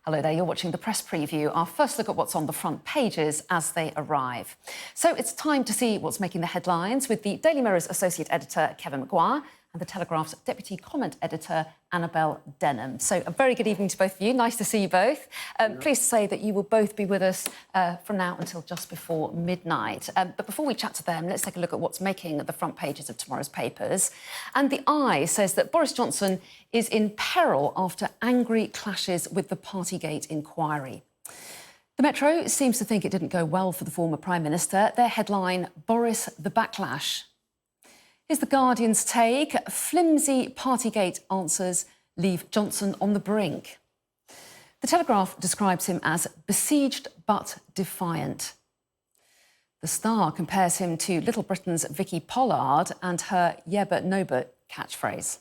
Hello there, you're watching the press preview, our first look at what's on the front pages as they arrive. So it's time to see what's making the headlines with the Daily Mirror's associate editor, Kevin Maguire, and the Telegraph's deputy comment editor, Annabel Denham. So a very good evening to both of you. Nice to see you both. Pleased to say that you will both be with us from now until just before midnight. But before we chat to them, let's take a look at what's making the front pages of tomorrow's papers. And The Eye says that Boris Johnson is in peril after angry clashes with the Partygate inquiry. The Metro seems to think it didn't go well for the former Prime Minister. Their headline, Boris the Backlash. Here's The Guardian's take. Flimsy Partygate answers leave Johnson on the brink. The Telegraph describes him as besieged but defiant. The Star compares him to Little Britain's Vicky Pollard and her yeah but no but catchphrase.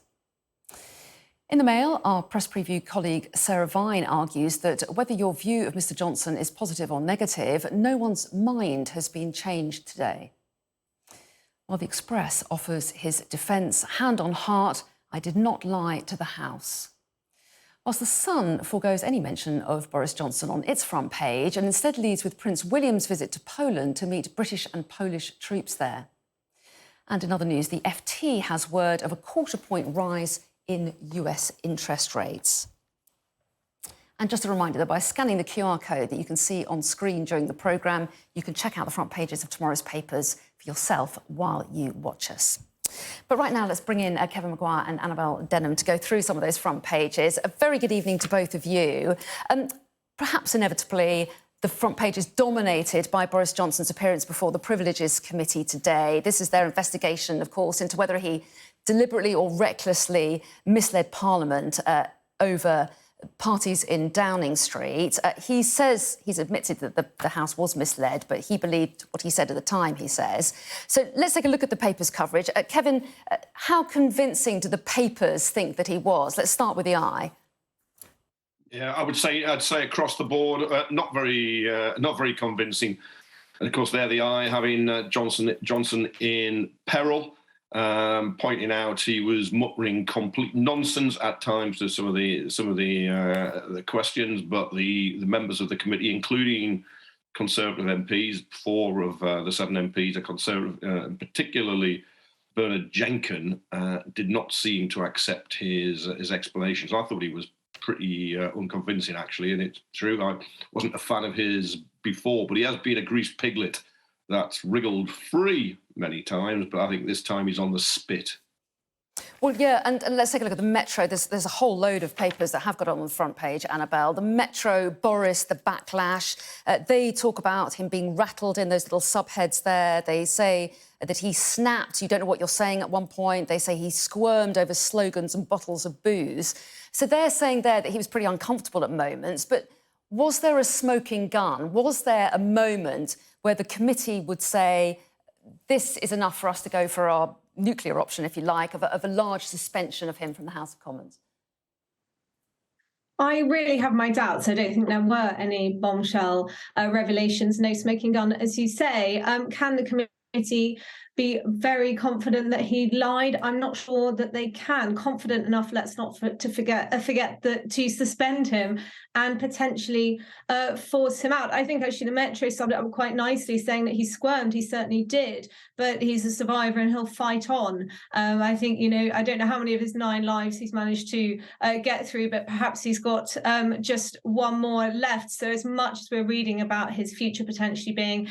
In the Mail, our press preview colleague Sarah Vine argues that whether your view of Mr Johnson is positive or negative, no one's mind has been changed today. While The Express offers his defence, hand on heart, I did not lie to the House. Whilst The Sun forgoes any mention of Boris Johnson on its front page and instead leads with Prince William's visit to Poland to meet British and Polish troops there. And in other news, the FT has word of a quarter-point rise in US interest rates. And just a reminder that by scanning the QR code that you can see on screen during the programme, you can check out the front pages of tomorrow's papers for yourself while you watch us. But right now, let's bring in Kevin Maguire and Annabel Denham to go through some of those front pages. A very good evening to both of you. Perhaps inevitably, the front page is dominated by Boris Johnson's appearance before the Privileges Committee today. This is their investigation, of course, into whether he deliberately or recklessly misled Parliament over parties in Downing Street. He says he's admitted that the House was misled, but he believed what he said at the time, he says. So let's take a look at the paper's coverage. Kevin, how convincing do the papers think that he was? Let's start with The Eye. Yeah, I'd say across the board, not very convincing. And of course, there The Eye having Johnson in peril. Pointing out he was muttering complete nonsense at times to some of the questions, but the members of the committee, including Conservative MPs, 4 of the 7 MPs are Conservative, particularly Bernard Jenkin, did not seem to accept his explanations. I thought he was pretty unconvincing, actually, and it's true. I wasn't a fan of his before, but he has been a greased piglet that's wriggled free many times, but I think this time he's on the spit. Well, yeah, and let's take a look at the Metro. There's a whole load of papers that have got on the front page, Annabel. The Metro, Boris, the backlash. They talk about him being rattled in those little subheads there. They say that he snapped, you don't know what you're saying at one point. They say he squirmed over slogans and bottles of booze. So they're saying there that he was pretty uncomfortable at moments, but was there a smoking gun? Was there a moment where the committee would say, this is enough for us to go for our nuclear option, if you like, of a large suspension of him from the House of Commons? I really have my doubts. I don't think there were any bombshell revelations, no smoking gun, as you say. Can the committee be very confident that he lied? I'm not sure that they can. Confident enough, let's not forget that to suspend him and potentially force him out. I think actually the Metro summed it up quite nicely, saying that he squirmed. He certainly did, but he's a survivor and he'll fight on. I think, I don't know how many of his 9 lives he's managed to get through, but perhaps he's got just one more left. So as much as we're reading about his future potentially being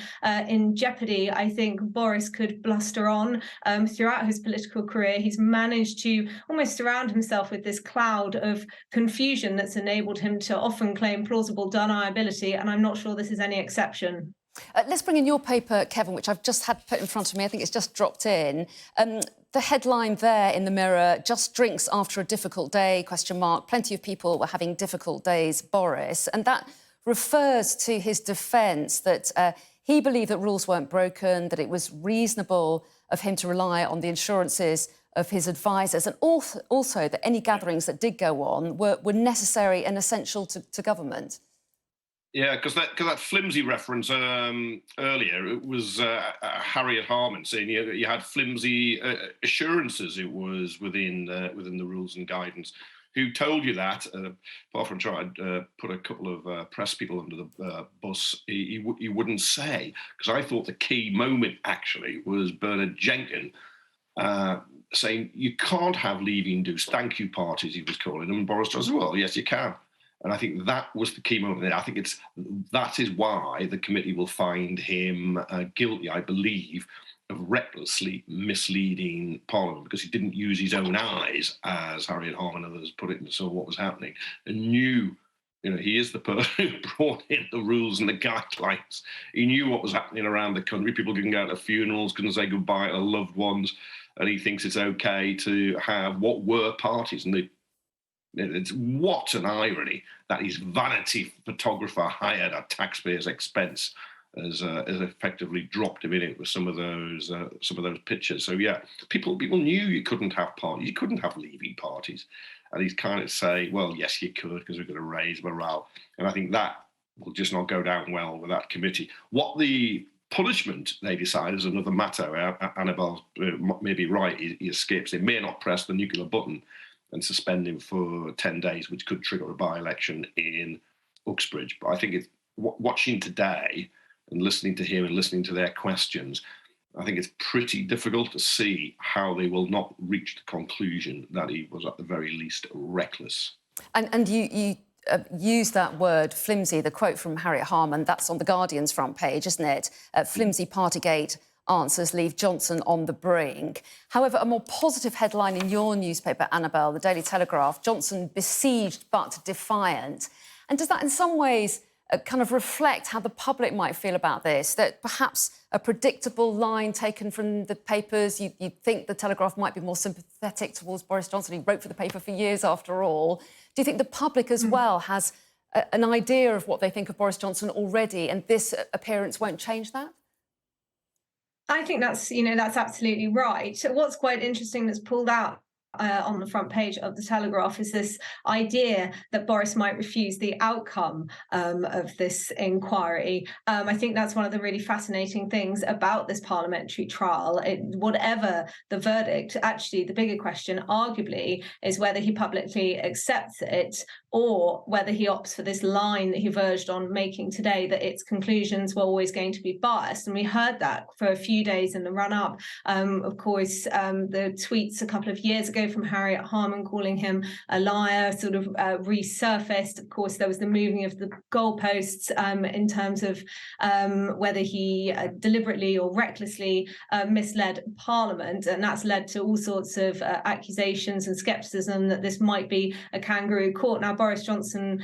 in jeopardy, I think Boris could bluster on throughout his political career. He's managed to almost surround himself with this cloud of confusion that's enabled him to often claim plausible deniability, and I'm not sure this is any exception. Let's bring in your paper, Kevin, which I've just had put in front of me. I think it's just dropped in. The headline there in the Mirror, just drinks after a difficult day, question mark. Plenty of people were having difficult days, Boris. And that refers to his defence that he believed that rules weren't broken, that it was reasonable of him to rely on the assurances of his advisers, and also that any gatherings that did go on were necessary and essential to government. Yeah, because that flimsy reference earlier, it was Harriet Harman saying you had flimsy assurances it was within the rules and guidance. who told you that, apart from trying to put a couple of press people under the bus, he wouldn't say, because I thought the key moment actually was Bernard Jenkins saying you can't have leave-induce thank you parties, he was calling them, and Boris Johnson, well, yes, you can. And I think that was the key moment. I think that is why the committee will find him guilty, I believe, of recklessly misleading Parliament, because he didn't use his own eyes, as Harriet Harman and others put it, and saw what was happening, and knew, he is the person who brought in the rules and the guidelines. He knew what was happening around the country. People couldn't go to funerals, couldn't say goodbye to loved ones, and he thinks it's okay to have what were parties. And it's what an irony that his vanity photographer hired at taxpayers' expense has effectively dropped him in it with some of those pictures. So yeah, people knew you couldn't have parties, you couldn't have leaving parties, and he's kind of say, well, yes, you could, because we're going to raise morale. And I think that will just not go down well with that committee. What the punishment they decide is another matter. Annabelle may be right; he escapes. They may not press the nuclear button and suspend him for 10 days, which could trigger a by-election in Uxbridge. But I think it's watching today and listening to him and listening to their questions, I think it's pretty difficult to see how they will not reach the conclusion that he was at the very least reckless. And you use that word flimsy, the quote from Harriet Harman, that's on the Guardian's front page, isn't it? Flimsy Partygate answers leave Johnson on the brink. However, a more positive headline in your newspaper, Annabelle, the Daily Telegraph, Johnson besieged but defiant. And does that in some ways kind of reflect how the public might feel about this, that perhaps a predictable line taken from the papers, you'd think the Telegraph might be more sympathetic towards Boris Johnson, he wrote for the paper for years after all. Do you think the public as well has an idea of what they think of Boris Johnson already, and this appearance won't change that? I think that's absolutely right. What's quite interesting that's pulled out on the front page of the Telegraph is this idea that Boris might refuse the outcome of this inquiry. I think that's one of the really fascinating things about this parliamentary trial. Whatever the verdict, actually the bigger question arguably is whether he publicly accepts it or whether he opts for this line that he verged on making today, that its conclusions were always going to be biased. And we heard that for a few days in the run-up. Of course, the tweets a couple of years ago from Harriet Harman calling him a liar sort of resurfaced. Of course, there was the moving of the goalposts in terms of whether he deliberately or recklessly misled Parliament. And that's led to all sorts of accusations and scepticism that this might be a kangaroo court. Now, Boris Johnson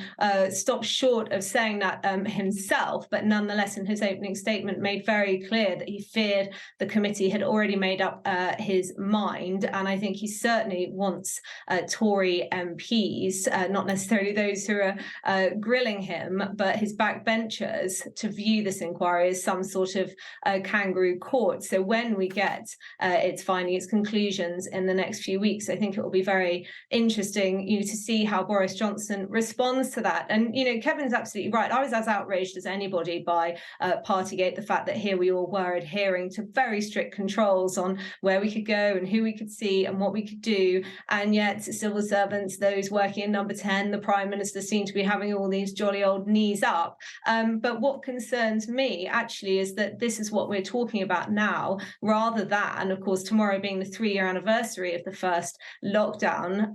stopped short of saying that himself, but nonetheless, in his opening statement, made very clear that he feared the committee had already made up his mind. And I think he certainly wants Tory MPs, not necessarily those who are grilling him, but his backbenchers, to view this inquiry as some sort of kangaroo court. So when we get its conclusions in the next few weeks, I think it will be very interesting to see how Boris Johnson responds to that. And, Kevin's absolutely right. I was as outraged as anybody by Partygate, the fact that here we all were adhering to very strict controls on where we could go and who we could see and what we could do. And yet civil servants, those working in Number 10, the Prime Minister, seem to be having all these jolly old knees up. But what concerns me actually is that this is what we're talking about now, rather than, of course, tomorrow being the 3-year anniversary of the first lockdown,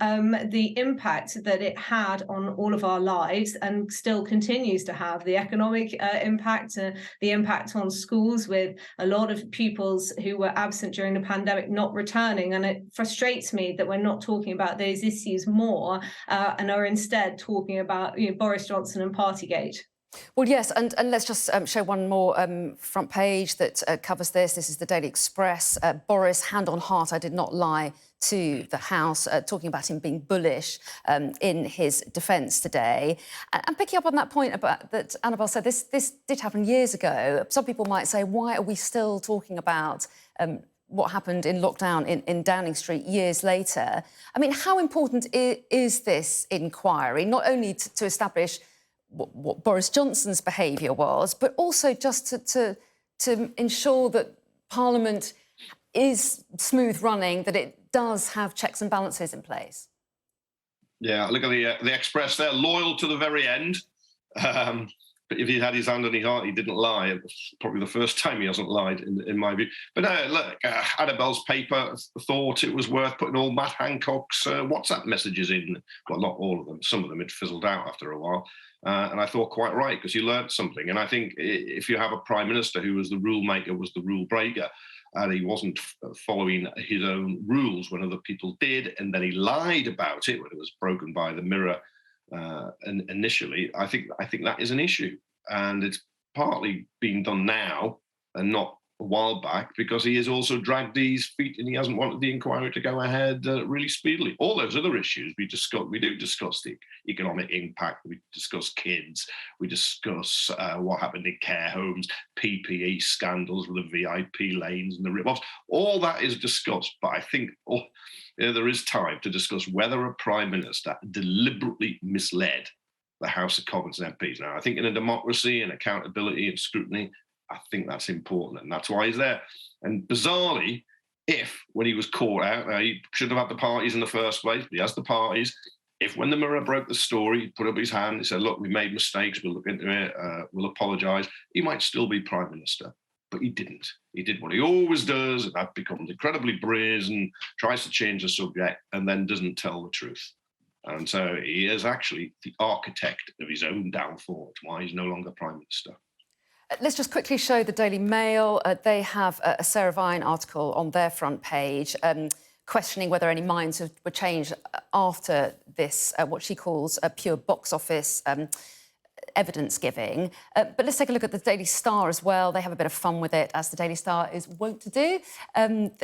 the impact that it had on all of our lives and still continues to have, the economic impact, the impact on schools with a lot of pupils who were absent during the pandemic not returning. And it frustrates me that we're not talking about those issues more and are instead talking about Boris Johnson and Partygate. Well, yes, and let's just show one more front page that covers this. This is the Daily Express. Boris, hand on heart, I did not lie to the House, talking about him being bullish in his defence today. And picking up on that point about that Annabelle said, this did happen years ago. Some people might say, why are we still talking about what happened in lockdown in Downing Street years later? I mean, how important is this inquiry, not only to establish what Boris Johnson's behaviour was, but also just to ensure that Parliament is smooth running, that it does have checks and balances in place? Yeah, look at the Express. They're loyal to the very end. But if he had his hand on his heart, he didn't lie. It was probably the first time he hasn't lied, in my view. But no, look, Annabelle's paper thought it was worth putting all Matt Hancock's WhatsApp messages in. Well, not all of them. Some of them had fizzled out after a while. And I thought quite right, because you learned something. And I think if you have a prime minister who was the rule maker, was the rule breaker, and he wasn't following his own rules when other people did, and then he lied about it when it was broken by the Mirror and initially, I think that is an issue, and it's partly being done now and not a while back because he has also dragged his feet and he hasn't wanted the inquiry to go ahead really speedily. All those other issues we do discuss the economic impact, we discuss kids, we discuss what happened in care homes, PPE scandals with the VIP lanes and the rip-offs. All that is discussed, but I think there is time to discuss whether a prime minister deliberately misled the House of Commons and MPs. Now, I think in a democracy and accountability and scrutiny, I think that's important, and that's why he's there. And bizarrely, when he was caught out, he shouldn't have had the parties in the first place, but he has the parties. If when the Mirror broke the story, he put up his hand, he said, look, we made mistakes, we'll look into it, we'll apologise, he might still be prime minister. But he didn't. He did what he always does, and that becomes incredibly brazen, tries to change the subject, and then doesn't tell the truth. And so he is actually the architect of his own downfall. It's why he's no longer prime minister. Let's just quickly show the Daily Mail. They have a Sarah Vine article on their front page questioning whether any minds were changed after this, what she calls a pure box office evidence giving. But let's take a look at the Daily Star as well. They have a bit of fun with it, as the Daily Star is wont to do.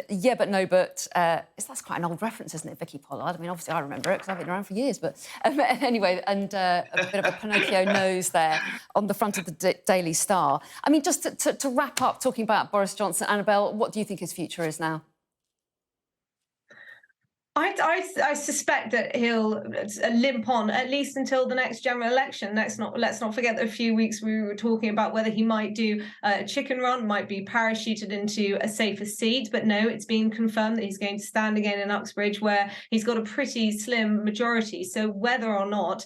Yeah, but no, but that's quite an old reference, isn't it, Vicky Pollard? I mean, obviously I remember it because I've been around for years. But anyway, and a bit of a Pinocchio nose there on the front of the Daily Star. I mean, just to wrap up talking about Boris Johnson, Annabelle, what do you think his future is now? I suspect that he'll limp on at least until the next general election. Let's not forget that a few weeks we were talking about whether he might do a chicken run, might be parachuted into a safer seat. But no, it's been confirmed that he's going to stand again in Uxbridge, where he's got a pretty slim majority. So whether or not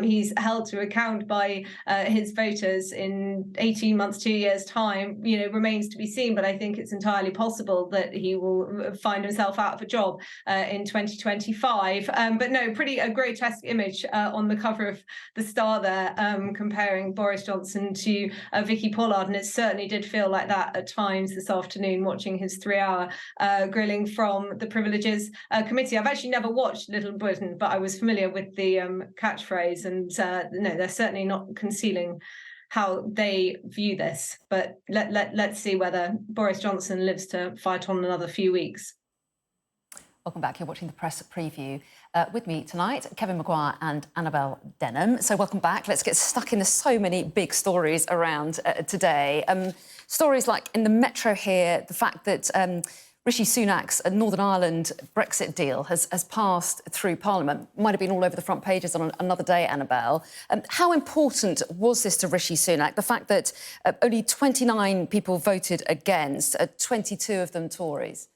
he's held to account by his voters in 18 months, 2 years' time, remains to be seen. But I think it's entirely possible that he will find himself out of a job in 2025. But no, a grotesque image on the cover of the Star there, comparing Boris Johnson to Vicky Pollard, and it certainly did feel like that at times this afternoon, watching his 3-hour grilling from the Privileges Committee. I've actually never watched Little Britain, but I was familiar with the catchphrase, and no, they're certainly not concealing how they view this. But let's see whether Boris Johnson lives to fight on another few weeks. Welcome back. You're watching the Press Preview. With me tonight, Kevin Maguire and Annabelle Denham. So welcome back. Let's get stuck in. There's so many big stories around today. Stories like in the Metro here, the fact that Rishi Sunak's Northern Ireland Brexit deal has passed through Parliament. Might have been all over the front pages on another day, Annabelle. How important was this to Rishi Sunak? The fact that only 29 people voted against, 22 of them Tories.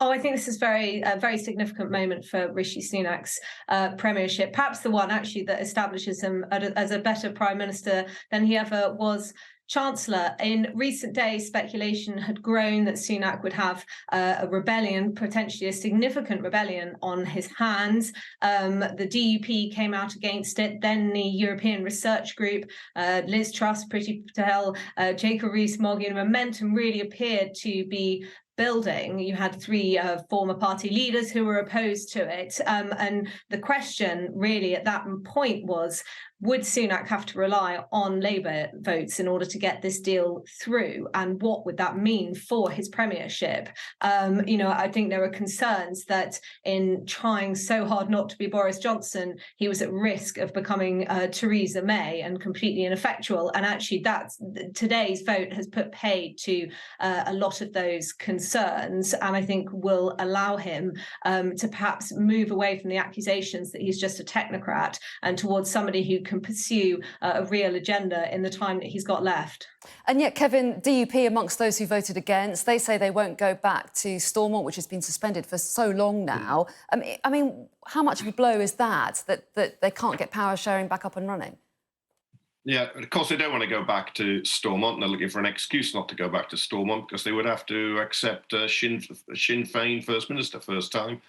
Oh, I think this is a very significant moment for Rishi Sunak's premiership. Perhaps the one actually that establishes him as a better prime minister than he ever was Chancellor. In recent days, speculation had grown that Sunak would have a rebellion, potentially a significant rebellion, on his hands. The DUP came out against it. Then the European Research Group, Liz Truss, Priti Patel, Jacob Rees-Mogg, Momentum really appeared to be building. You had 3 former party leaders who were opposed to it. And the question really at that point was, would Sunak have to rely on Labour votes in order to get this deal through? And what would that mean for his premiership? I think there were concerns that in trying so hard not to be Boris Johnson, he was at risk of becoming Theresa May and completely ineffectual. And actually, today's vote has put paid to a lot of those concerns. concerns, and I think will allow him to perhaps move away from the accusations that he's just a technocrat and towards somebody who can pursue a real agenda in the time that he's got left. And yet, Kevin, DUP, amongst those who voted against, they say they won't go back to Stormont, which has been suspended for so long now. I mean, how much of a blow is that they can't get power sharing back up and running? Yeah, of course, they don't want to go back to Stormont. They're looking for an excuse not to go back to Stormont because they would have to accept Sinn Féin First Minister first time,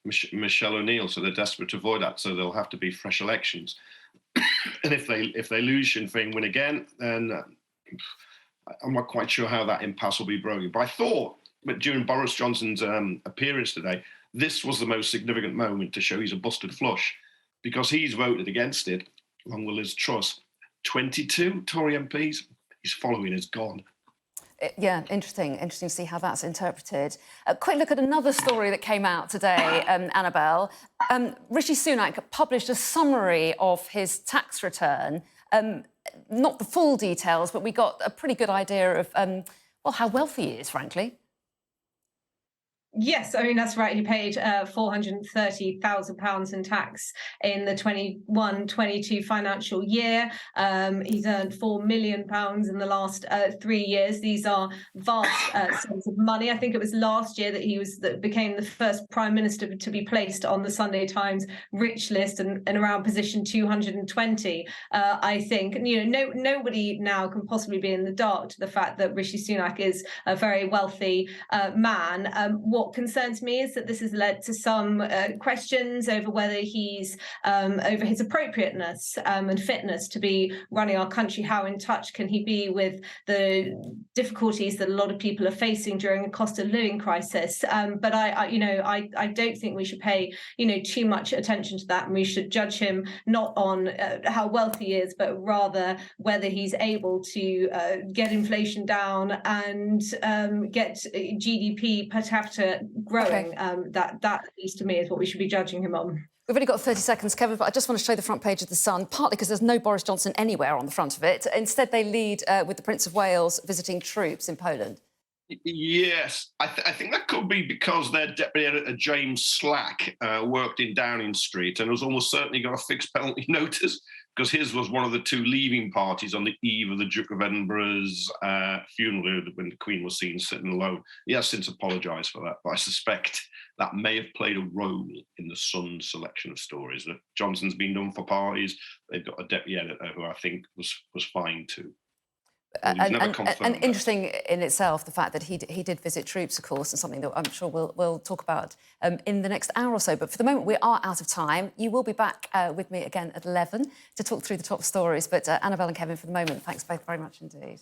Michelle O'Neill. So they're desperate to avoid that. So there'll have to be fresh elections. And if they lose, Sinn Féin win again, then I'm not quite sure how that impasse will be broken. But I thought that during Boris Johnson's appearance today, this was the most significant moment to show he's a busted flush because he's voted against it, along with Liz Truss. 22 Tory MPs, his following is gone. Yeah, interesting to see how that's interpreted. A quick look at another story that came out today, Annabelle. Rishi Sunak published a summary of his tax return. Not the full details, but we got a pretty good idea of, well, how wealthy he is, frankly. Yes, I mean, that's right. He paid £430,000 in tax in the 21-22 financial year. He's earned £4 million in the last 3 years. These are vast sums of money. I think it was last year that became the first Prime Minister to be placed on the Sunday Times rich list and around position 220. I think, nobody now can possibly be in the dark to the fact that Rishi Sunak is a very wealthy man. What concerns me is that this has led to some questions over whether he's over his appropriateness and fitness to be running our country. How in touch can he be with the difficulties that a lot of people are facing during a cost of living crisis? But I don't think we should pay too much attention to that, and we should judge him not on how wealthy he is, but rather whether he's able to get inflation down and get GDP per capita growing. Okay. That at least to me is what we should be judging him on. We've only got 30 seconds, Kevin, but I just want to show the front page of The Sun, partly because there's no Boris Johnson anywhere on the front of it. Instead, they lead with the Prince of Wales visiting troops in Poland. Yes, I think that could be because their deputy editor, James Slack, worked in Downing Street and has almost certainly got a fixed penalty notice because his was one of the two leaving parties on the eve of the Duke of Edinburgh's funeral when the Queen was seen sitting alone. He has since apologised for that, but I suspect that may have played a role in the Sun's selection of stories. That Johnson's been done for parties. They've got a deputy editor who I think was fine too. And interesting in itself, the fact that he did visit troops, of course, and something that I'm sure we'll talk about in the next hour or so. But for the moment, we are out of time. You will be back with me again at 11 to talk through the top stories. But Annabelle and Kevin, for the moment, thanks both very much indeed.